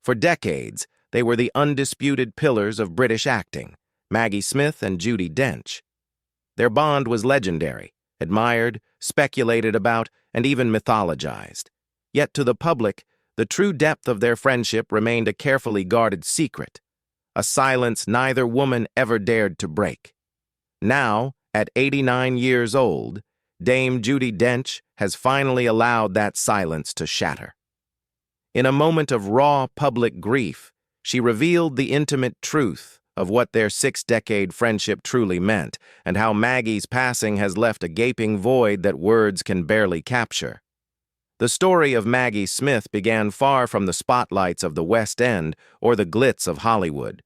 For decades, they were the undisputed pillars of British acting, Maggie Smith and Judi Dench. Their bond was legendary, admired, speculated about, and even mythologized. Yet to the public, the true depth of their friendship remained a carefully guarded secret, a silence neither woman ever dared to break. Now, at 89 years old, Dame Judi Dench has finally allowed that silence to shatter. In a moment of raw public grief, she revealed the intimate truth of what their 6-decade friendship truly meant, and how Maggie's passing has left a gaping void that words can barely capture. The story of Maggie Smith began far from the spotlights of the West End or the glitz of Hollywood.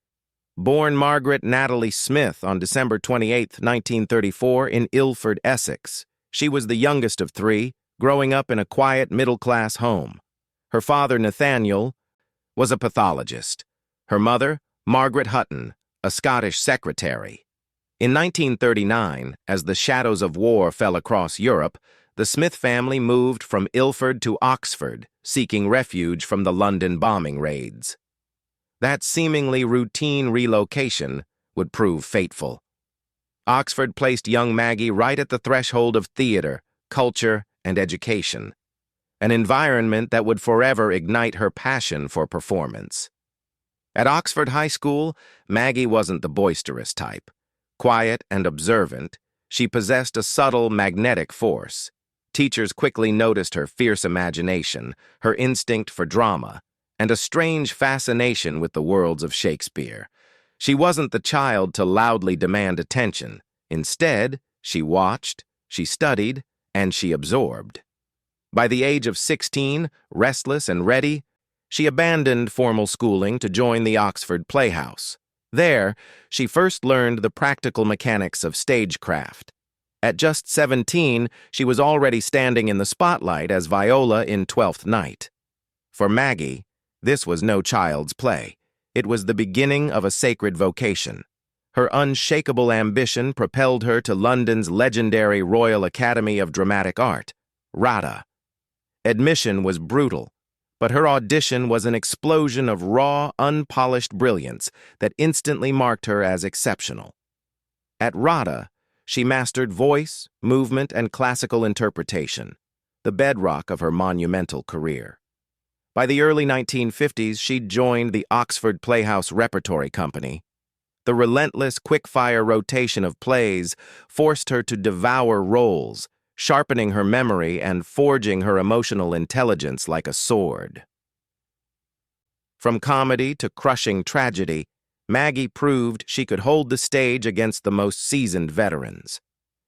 Born Margaret Natalie Smith on December 28, 1934, in Ilford, Essex, she was the youngest of 3, growing up in a quiet middle-class home. Her father, Nathaniel, was a pathologist. Her mother, Margaret Hutton, a Scottish secretary. In 1939, as the shadows of war fell across Europe, the Smith family moved from Ilford to Oxford, seeking refuge from the London bombing raids. That seemingly routine relocation would prove fateful. Oxford placed young Maggie right at the threshold of theater, culture, and education, an environment that would forever ignite her passion for performance. At Oxford High School, Maggie wasn't the boisterous type. Quiet and observant, she possessed a subtle magnetic force. Teachers quickly noticed her fierce imagination, her instinct for drama, and a strange fascination with the worlds of Shakespeare. She wasn't the child to loudly demand attention. Instead, she watched, she studied, and she absorbed. By the age of 16, restless and ready, she abandoned formal schooling to join the Oxford Playhouse. There, she first learned the practical mechanics of stagecraft. At just 17, she was already standing in the spotlight as Viola in Twelfth Night. For Maggie, this was no child's play. It was the beginning of a sacred vocation. Her unshakable ambition propelled her to London's legendary Royal Academy of Dramatic Art, RADA. Admission was brutal, but her audition was an explosion of raw, unpolished brilliance that instantly marked her as exceptional. At RADA, she mastered voice, movement, and classical interpretation, the bedrock of her monumental career. By the early 1950s, she'd joined the Oxford Playhouse Repertory Company. The relentless, quick-fire rotation of plays forced her to devour roles, sharpening her memory and forging her emotional intelligence like a sword. From comedy to crushing tragedy, Maggie proved she could hold the stage against the most seasoned veterans.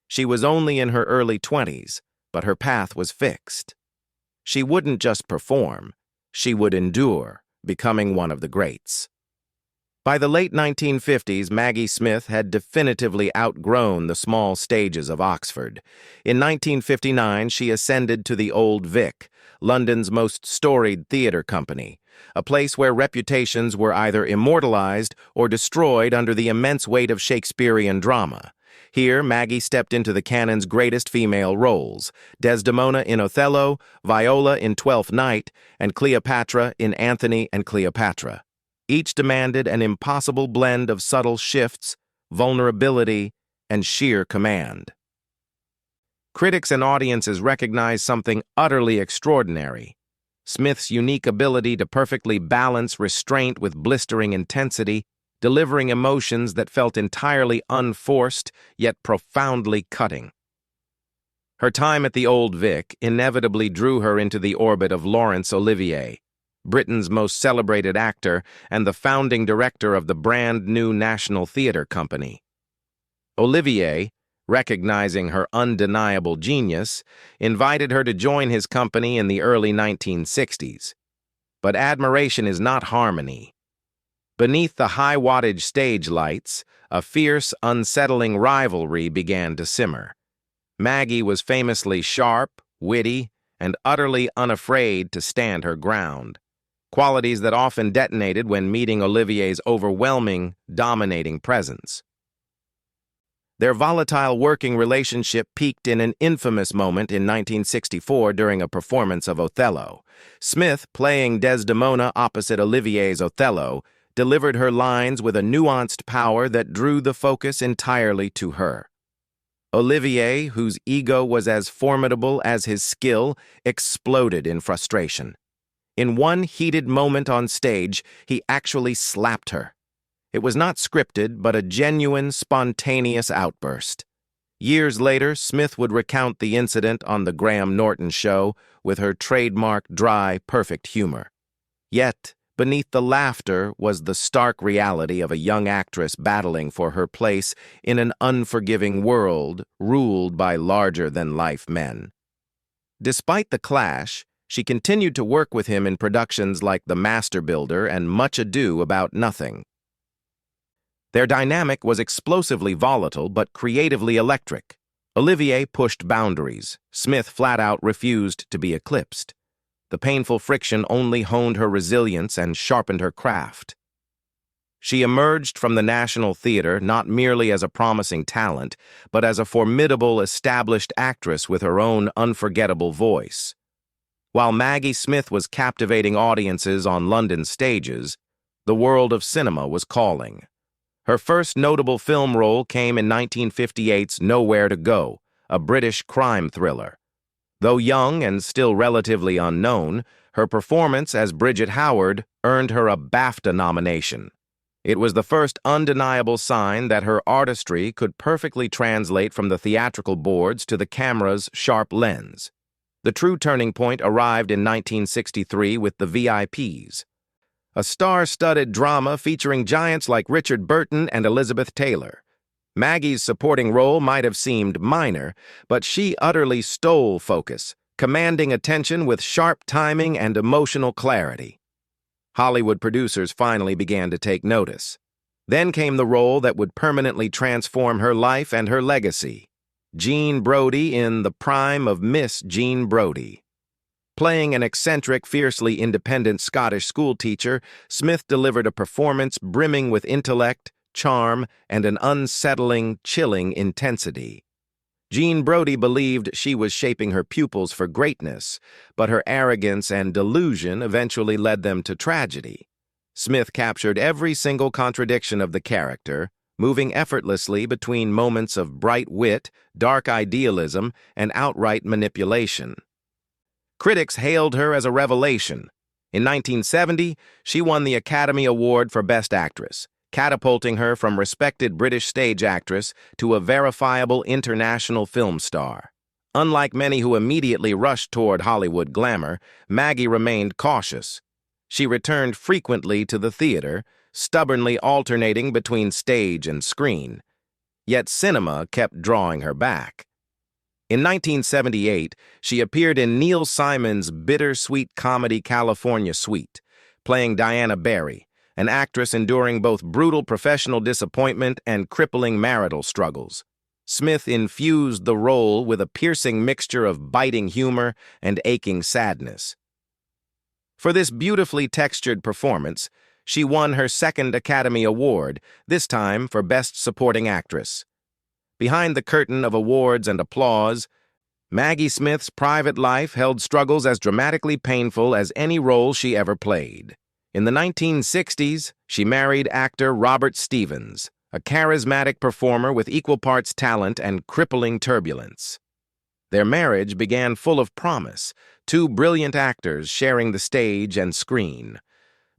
She was only in her early 20s, but her path was fixed. She wouldn't just perform, she would endure, becoming one of the greats. By the late 1950s, Maggie Smith had definitively outgrown the small stages of Oxford. In 1959, she ascended to the Old Vic, London's most storied theater company, a place where reputations were either immortalized or destroyed under the immense weight of Shakespearean drama. Here, Maggie stepped into the canon's greatest female roles, Desdemona in Othello, Viola in Twelfth Night, and Cleopatra in Antony and Cleopatra. Each demanded an impossible blend of subtle shifts, vulnerability, and sheer command. Critics and audiences recognized something utterly extraordinary: Smith's unique ability to perfectly balance restraint with blistering intensity, delivering emotions that felt entirely unforced, yet profoundly cutting. Her time at the Old Vic inevitably drew her into the orbit of Laurence Olivier, Britain's most celebrated actor and the founding director of the brand new National Theatre Company. Olivier, recognizing her undeniable genius, invited her to join his company in the early 1960s. But admiration is not harmony. Beneath the high-wattage stage lights, a fierce, unsettling rivalry began to simmer. Maggie was famously sharp, witty, and utterly unafraid to stand her ground, qualities that often detonated when meeting Olivier's overwhelming, dominating presence. Their volatile working relationship peaked in an infamous moment in 1964 during a performance of Othello. Smith, playing Desdemona opposite Olivier's Othello, delivered her lines with a nuanced power that drew the focus entirely to her. Olivier, whose ego was as formidable as his skill, exploded in frustration. In one heated moment on stage, he actually slapped her. It was not scripted, but a genuine, spontaneous outburst. Years later, Smith would recount the incident on The Graham Norton Show with her trademark dry, perfect humor. Yet, beneath the laughter was the stark reality of a young actress battling for her place in an unforgiving world ruled by larger-than-life men. Despite the clash, she continued to work with him in productions like The Master Builder and Much Ado About Nothing. Their dynamic was explosively volatile but creatively electric. Olivier pushed boundaries. Smith flat-out refused to be eclipsed. The painful friction only honed her resilience and sharpened her craft. She emerged from the National Theater not merely as a promising talent, but as a formidable, established actress with her own unforgettable voice. While Maggie Smith was captivating audiences on London stages, the world of cinema was calling. Her first notable film role came in 1958's Nowhere to Go, a British crime thriller. Though young and still relatively unknown, her performance as Bridget Howard earned her a BAFTA nomination. It was the first undeniable sign that her artistry could perfectly translate from the theatrical boards to the camera's sharp lens. The true turning point arrived in 1963 with The VIPs, a star-studded drama featuring giants like Richard Burton and Elizabeth Taylor. Maggie's supporting role might have seemed minor, but she utterly stole focus, commanding attention with sharp timing and emotional clarity. Hollywood producers finally began to take notice. Then came the role that would permanently transform her life and her legacy: Jean Brodie in The Prime of Miss Jean Brodie. Playing an eccentric, fiercely independent Scottish schoolteacher, Smith delivered a performance brimming with intellect, charm, and an unsettling, chilling intensity. Jean Brodie believed she was shaping her pupils for greatness, but her arrogance and delusion eventually led them to tragedy. Smith captured every single contradiction of the character, moving effortlessly between moments of bright wit, dark idealism, and outright manipulation. Critics hailed her as a revelation. In 1970, she won the Academy Award for Best Actress, catapulting her from respected British stage actress to a verifiable international film star. Unlike many who immediately rushed toward Hollywood glamour, Maggie remained cautious. She returned frequently to the theater, stubbornly alternating between stage and screen. Yet cinema kept drawing her back. In 1978, she appeared in Neil Simon's bittersweet comedy California Suite, playing Diana Barry, an actress enduring both brutal professional disappointment and crippling marital struggles. Smith infused the role with a piercing mixture of biting humor and aching sadness. For this beautifully textured performance, she won her second Academy Award, this time for Best Supporting Actress. Behind the curtain of awards and applause, Maggie Smith's private life held struggles as dramatically painful as any role she ever played. In the 1960s, she married actor Robert Stevens, a charismatic performer with equal parts talent and crippling turbulence. Their marriage began full of promise, two brilliant actors sharing the stage and screen.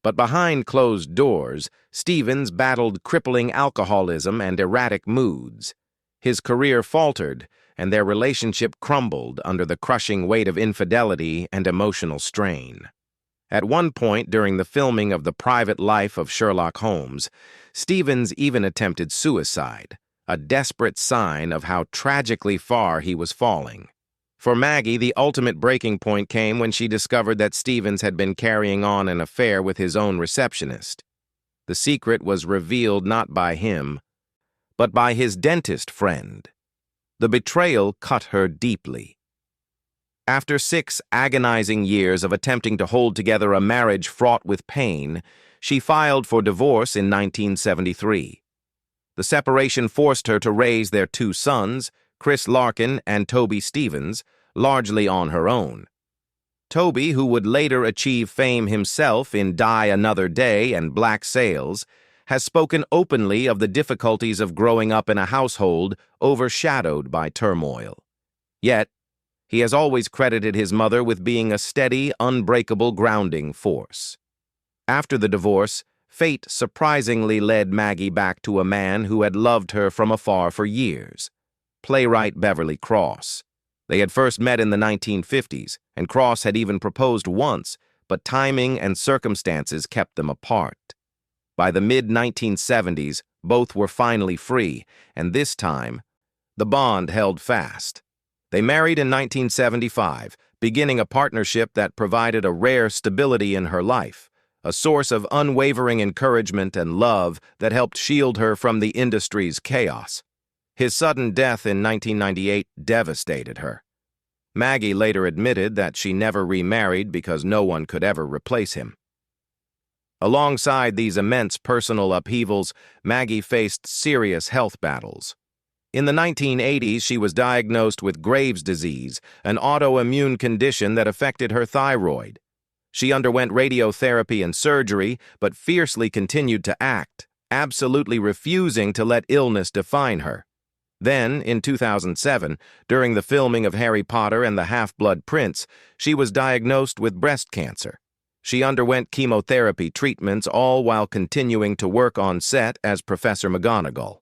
But behind closed doors, Stevens battled crippling alcoholism and erratic moods. His career faltered, and their relationship crumbled under the crushing weight of infidelity and emotional strain. At one point during the filming of The Private Life of Sherlock Holmes, Stevens even attempted suicide, a desperate sign of how tragically far he was falling. For Maggie, the ultimate breaking point came when she discovered that Stevens had been carrying on an affair with his own receptionist. The secret was revealed not by him, but by his dentist friend. The betrayal cut her deeply. After 6 agonizing years of attempting to hold together a marriage fraught with pain, she filed for divorce in 1973. The separation forced her to raise their two sons, Chris Larkin and Toby Stevens, largely on her own. Toby, who would later achieve fame himself in Die Another Day and Black Sails, has spoken openly of the difficulties of growing up in a household overshadowed by turmoil. Yet, he has always credited his mother with being a steady, unbreakable grounding force. After the divorce, fate surprisingly led Maggie back to a man who had loved her from afar for years, playwright Beverly Cross. They had first met in the 1950s, and Cross had even proposed once, but timing and circumstances kept them apart. By the mid-1970s, both were finally free, and this time, the bond held fast. They married in 1975, beginning a partnership that provided a rare stability in her life, a source of unwavering encouragement and love that helped shield her from the industry's chaos. His sudden death in 1998 devastated her. Maggie later admitted that she never remarried because no one could ever replace him. Alongside these immense personal upheavals, Maggie faced serious health battles. In the 1980s, she was diagnosed with Graves' disease, an autoimmune condition that affected her thyroid. She underwent radiotherapy and surgery, but fiercely continued to act, absolutely refusing to let illness define her. Then, in 2007, during the filming of Harry Potter and the Half-Blood Prince, she was diagnosed with breast cancer. She underwent chemotherapy treatments, all while continuing to work on set as Professor McGonagall.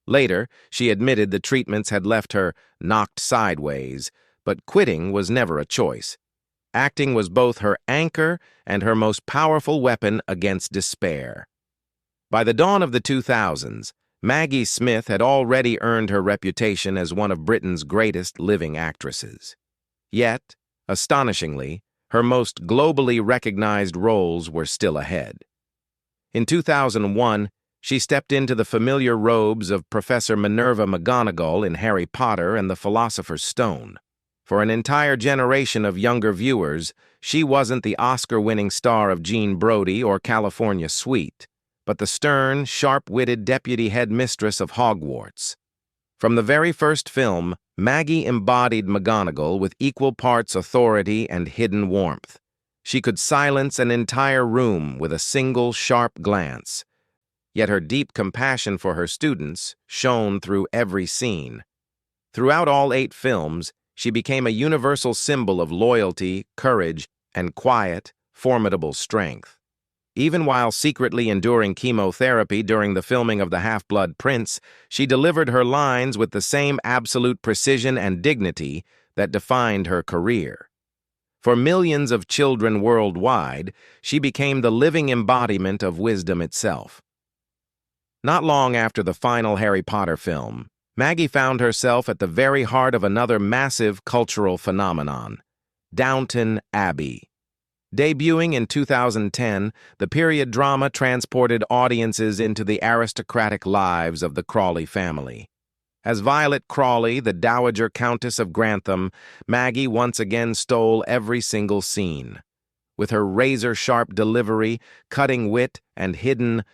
Later, she admitted the treatments had left her knocked sideways, but quitting was never a choice. Acting was both her anchor and her most powerful weapon against despair. By the dawn of the 2000s, Maggie Smith had already earned her reputation as one of Britain's greatest living actresses. Yet, astonishingly, her most globally recognized roles were still ahead. In 2001, she stepped into the familiar robes of Professor Minerva McGonagall in Harry Potter and the Philosopher's Stone. For an entire generation of younger viewers, she wasn't the Oscar-winning star of Jean Brodie or California Suite, but the stern, sharp-witted deputy headmistress of Hogwarts. From the very first film, Maggie embodied McGonagall with equal parts authority and hidden warmth. She could silence an entire room with a single sharp glance, yet her deep compassion for her students shone through every scene. Throughout all 8 films, she became a universal symbol of loyalty, courage, and quiet, formidable strength. Even while secretly enduring chemotherapy during the filming of The Half-Blood Prince, she delivered her lines with the same absolute precision and dignity that defined her career. For millions of children worldwide, she became the living embodiment of wisdom itself. Not long after the final Harry Potter film, Maggie found herself at the very heart of another massive cultural phenomenon, Downton Abbey. Debuting in 2010, the period drama transported audiences into the aristocratic lives of the Crawley family. As Violet Crawley, the Dowager Countess of Grantham, Maggie once again stole every single scene. With her razor-sharp delivery, cutting wit, and hidden,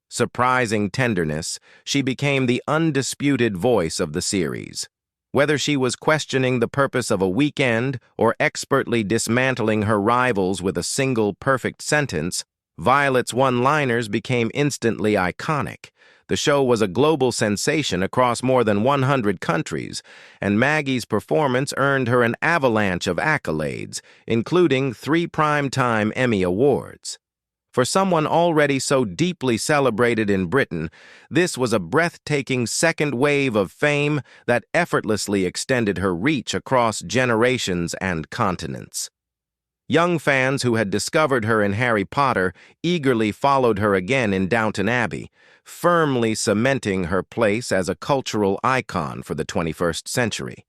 surprising tenderness, she became the undisputed voice of the series. Whether she was questioning the purpose of a weekend or expertly dismantling her rivals with a single perfect sentence, Violet's one-liners became instantly iconic. The show was a global sensation across more than 100 countries, and Maggie's performance earned her an avalanche of accolades, including 3 Primetime Emmy Awards. For someone already so deeply celebrated in Britain, this was a breathtaking second wave of fame that effortlessly extended her reach across generations and continents. Young fans who had discovered her in Harry Potter eagerly followed her again in Downton Abbey, firmly cementing her place as a cultural icon for the 21st century.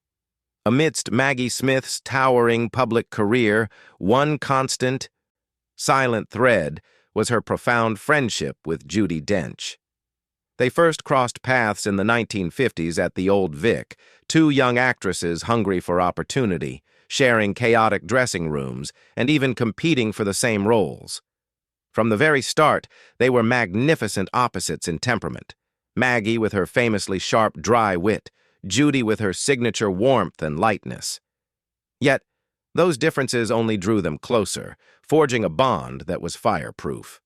Amidst Maggie Smith's towering public career, one constant, silent thread was her profound friendship with Judi Dench. They first crossed paths in the 1950s at the Old Vic, 2 young actresses hungry for opportunity, sharing chaotic dressing rooms, and even competing for the same roles. From the very start, they were magnificent opposites in temperament. Maggie with her famously sharp, dry wit, Judi with her signature warmth and lightness. Yet, those differences only drew them closer, forging a bond that was fireproof.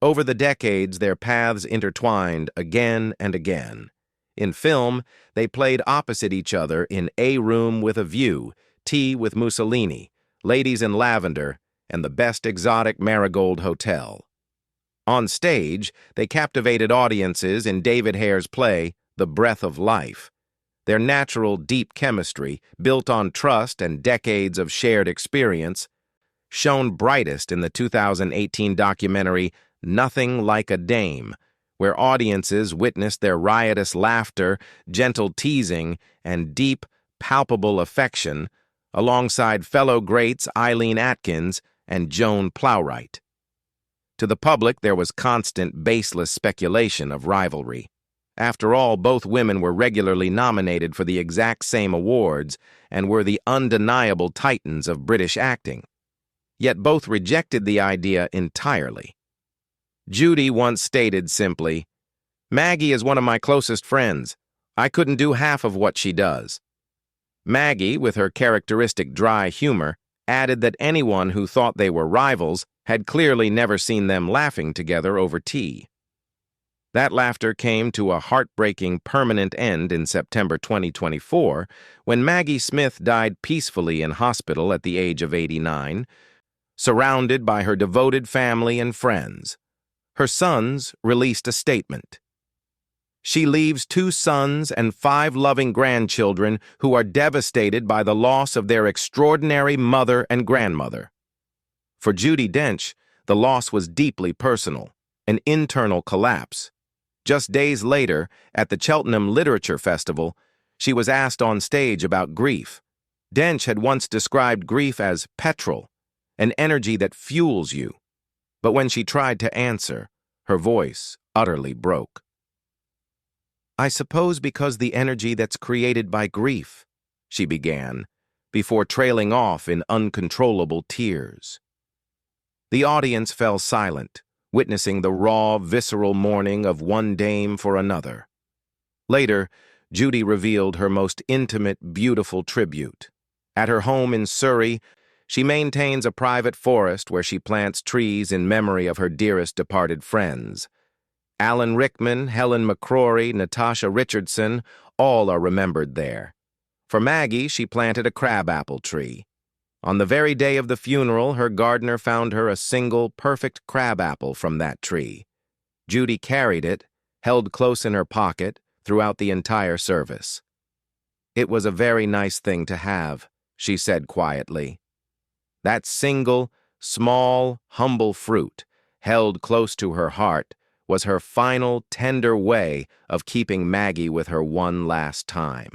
Over the decades, their paths intertwined again and again. In film, they played opposite each other in A Room with a View, Tea with Mussolini, Ladies in Lavender, and The Best Exotic Marigold Hotel. On stage, they captivated audiences in David Hare's play, The Breath of Life. Their natural, deep chemistry, built on trust and decades of shared experience, shone brightest in the 2018 documentary Nothing Like a Dame, where audiences witnessed their riotous laughter, gentle teasing, and deep, palpable affection, alongside fellow greats Eileen Atkins and Joan Plowright. To the public, there was constant, baseless speculation of rivalry. After all, both women were regularly nominated for the exact same awards and were the undeniable titans of British acting. Yet both rejected the idea entirely. Judi once stated simply, "Maggie is one of my closest friends. I couldn't do half of what she does." Maggie, with her characteristic dry humor, added that anyone who thought they were rivals had clearly never seen them laughing together over tea. That laughter came to a heartbreaking permanent end in September 2024 when Maggie Smith died peacefully in hospital at the age of 89, surrounded by her devoted family and friends. Her sons released a statement. She leaves 2 sons and 5 loving grandchildren who are devastated by the loss of their extraordinary mother and grandmother. For Judi Dench, the loss was deeply personal, an internal collapse. Just days later, at the Cheltenham Literature Festival, she was asked on stage about grief. Dench had once described grief as petrol, an energy that fuels you. But when she tried to answer, her voice utterly broke. "I suppose because the energy that's created by grief," she began, before trailing off in uncontrollable tears. The audience fell silent, witnessing the raw, visceral mourning of one dame for another. Later, Judi revealed her most intimate, beautiful tribute. At her home in Surrey, she maintains a private forest where she plants trees in memory of her dearest departed friends. Alan Rickman, Helen McCrory, Natasha Richardson, all are remembered there. For Maggie, she planted a crabapple tree. On the very day of the funeral, her gardener found her a single, perfect crabapple from that tree. Judi carried it, held close in her pocket, throughout the entire service. "It was a very nice thing to have," she said quietly. That single, small, humble fruit, held close to her heart, was her final, tender way of keeping Maggie with her one last time.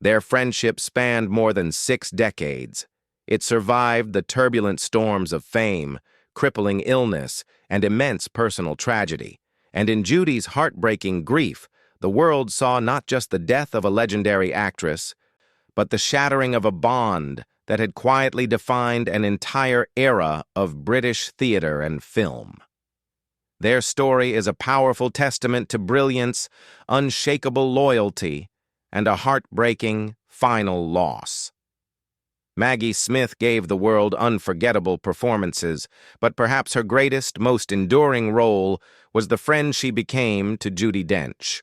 Their friendship spanned more than 6 decades. It survived the turbulent storms of fame, crippling illness, and immense personal tragedy. And in Judi's heartbreaking grief, the world saw not just the death of a legendary actress, but the shattering of a bond that had quietly defined an entire era of British theater and film. Their story is a powerful testament to brilliance, unshakable loyalty, and a heartbreaking final loss. Maggie Smith gave the world unforgettable performances, but perhaps her greatest, most enduring role was the friend she became to Judi Dench.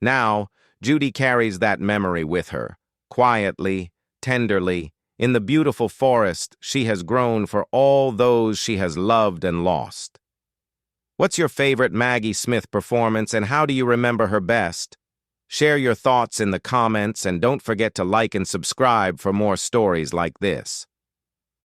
Now, Judi carries that memory with her, quietly, tenderly, in the beautiful forest she has grown for all those she has loved and lost. What's your favorite Maggie Smith performance, and how do you remember her best? Share your thoughts in the comments, and don't forget to like and subscribe for more stories like this.